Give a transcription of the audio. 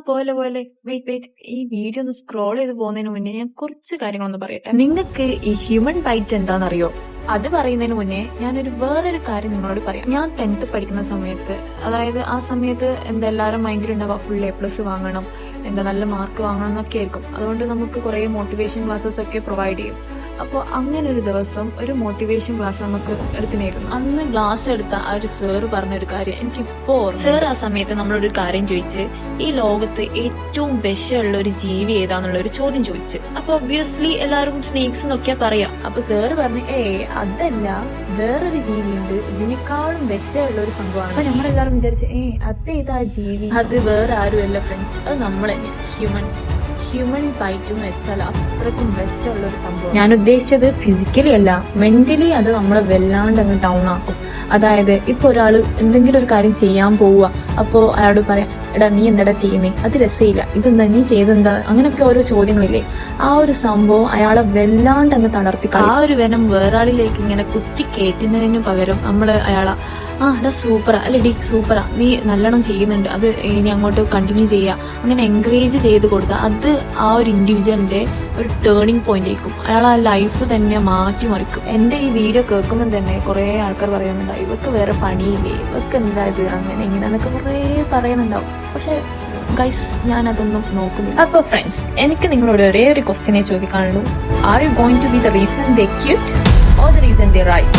പോലെ വെയിറ്റ് ഈ വീഡിയോ ഒന്ന് സ്ക്രോൾ ചെയ്ത് പോകുന്നതിന് മുന്നേ ഞാൻ കുറച്ച് കാര്യങ്ങളൊന്ന് പറയട്ടെ. നിങ്ങൾക്ക് ഈ ഹ്യൂമൻ ബൈറ്റ് എന്താണെന്നറിയോ? അത് പറയുന്നതിന് മുന്നേ ഞാനൊരു വേറൊരു കാര്യം നിങ്ങളോട് പറയാം. ഞാൻ 10th പഠിക്കുന്ന സമയത്ത്, അതായത് ആ സമയത്ത് എല്ലാവരും ഭയങ്കര ഫുൾ A+ വാങ്ങണം, നല്ല മാർക്ക് വാങ്ങണം എന്നൊക്കെ ആയിരിക്കും. അതുകൊണ്ട് നമുക്ക് കുറെ മോട്ടിവേഷൻ ക്ലാസ്സസ് ഒക്കെ പ്രൊവൈഡ് ചെയ്യും. അപ്പോൾ അങ്ങനെ ഒരു ദിവസം ഒരു മോട്ടിവേഷൻ ക്ലാസ് നമുക്ക് എടുത്തിനായിരുന്നു. അന്ന് ക്ലാസ് എടുത്ത ആ ഒരു സാറ് പറഞ്ഞൊരു കാര്യം എനിക്കിപ്പോ, സാർ ആ സമയത്ത് നമ്മളൊരു കാര്യം ചോദിച്ച്, ഈ ലോകത്ത് ഏറ്റവും വിഷമുള്ള ഒരു ജീവി ഏതാന്നുള്ള ഒരു ചോദ്യം ചോദിച്ചു. അപ്പൊ ഒബ്വിയസ്ലി എല്ലാവരും സ്നേക്സ് എന്നൊക്കെയാ പറയാ. അപ്പൊ സാറ് പറഞ്ഞു, അതല്ല, വേറൊരു ജീവിയുണ്ട്, ഇതിനേക്കാളും വിഷമുള്ള ഒരു സംഭവമാണ്. അപ്പൊ നമ്മളെല്ലാവരും വിചാരിച്ചു, അതേതാ ജീവി? അത് വേറെ ആരുമല്ല ഫ്രണ്ട്സ്, അത് നമ്മൾ തന്നെ, ഹ്യൂമൻ ബൈറ്റ് എന്ന് വെച്ചാൽ അത്രക്കും വിഷമുള്ള ഒരു സംഭവം. ഞാൻ ഉദ്ദേശിച്ചത് ഫിസിക്കലി അല്ല, മെന്റലി അത് നമ്മളെ വല്ലാണ്ട് അങ്ങ് ഡൗൺ ആക്കും. അതായത് ഇപ്പൊ ഒരാള് എന്തെങ്കിലും ഒരു കാര്യം ചെയ്യാൻ പോവുക, അപ്പോ അയാളോട് പറയാം, എടാ നീ എന്താടാ ചെയ്യുന്നേ, അത് രസമില്ല, ഇതെന്താ നീ ചെയ്തെന്താ, അങ്ങനെയൊക്കെ ഓരോ ചോദ്യങ്ങളില്ലേ. ആ ഒരു സംഭവം അയാളെ വല്ലാണ്ട് അങ്ങ് തളർത്തി. ആ ഒരു വെനം വേറൊരാളിലേക്ക് ഇങ്ങനെ കുത്തി കയറ്റുന്നതിന് പകരം നമ്മള് അയാളെ, എടാ സൂപ്പറാ, അല്ലെ സൂപ്പറാ, നീ നല്ലോണം ചെയ്യുന്നുണ്ട്, അത് ഇനി അങ്ങോട്ട് കണ്ടിന്യൂ ചെയ്യാ, അങ്ങനെ എൻകറേജ് ചെയ്ത് കൊടുത്താൽ അത് ആ ഒരു ഇൻഡിവിജ്വലിന്റെ ഒരു ടേണിംഗ് പോയിന്റ് ആയിരിക്കും. അയാൾ ആ ലൈഫ് തന്നെ മാറ്റിമറിക്കും. എന്റെ ഈ വീഡിയോ കേൾക്കുമ്പോൾ തന്നെ കുറെ ആൾക്കാർ പറയുന്നുണ്ടാവും, ഇവക്ക് വേറെ പണിയില്ലേ, ഇവക്ക് എന്താ ഇത്, അങ്ങനെ ഇങ്ങനെന്നൊക്കെ കുറെ പറയുന്നുണ്ടാവും. പക്ഷെ ഗൈസ്, ഞാൻ അതൊന്നും നോക്കുന്നില്ല. അപ്പൊ ഫ്രണ്ട്സ്, എനിക്ക് നിങ്ങളോട് ഒരേ ഒരു ക്വസ്റ്റ്യനെ ചോദിക്കാനുള്ളൂ. Are you going to be the reason they cute or the reason they rice?